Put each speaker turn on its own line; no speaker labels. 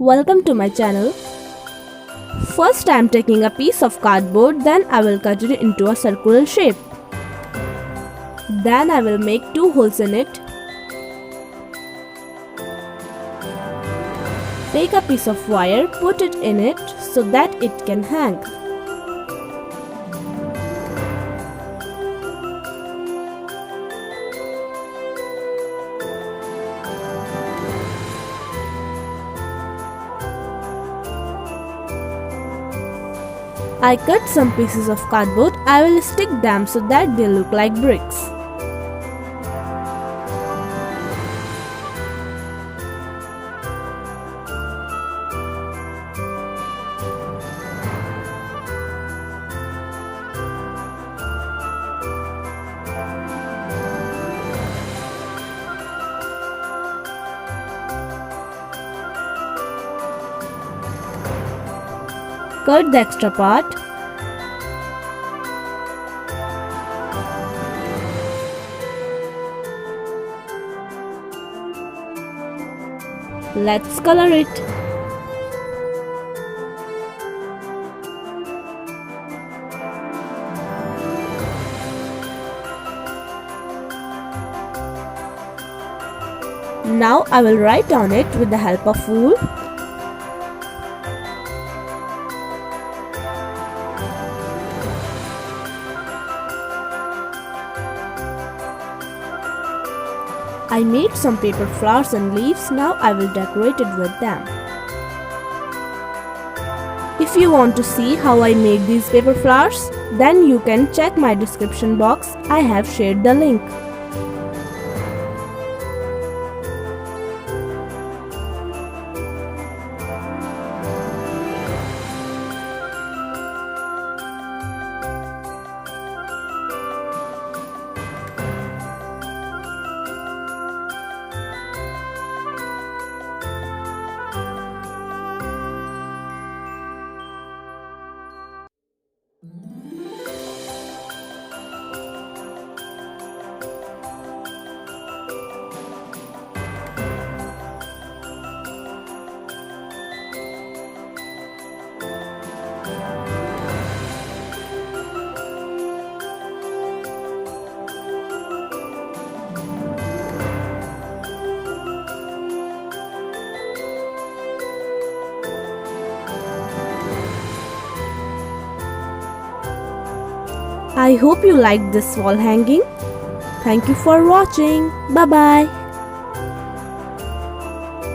Welcome to my channel. First I am taking a piece of cardboard, then I will cut it into a circular shape. Then I will make 2 holes in it. Take a piece of wire, put it in it so that it can hang. I cut some pieces of cardboard. I will stick them so that they look like bricks. Cut the extra part. Let's color it. Now I will write on it with the help of wool. I made some paper flowers and leaves. Now I will decorate it with them. If you want to see how I made these paper flowers, then you can check my description box. I have shared the link. I hope you liked this wall hanging. Thank you for watching. Bye bye.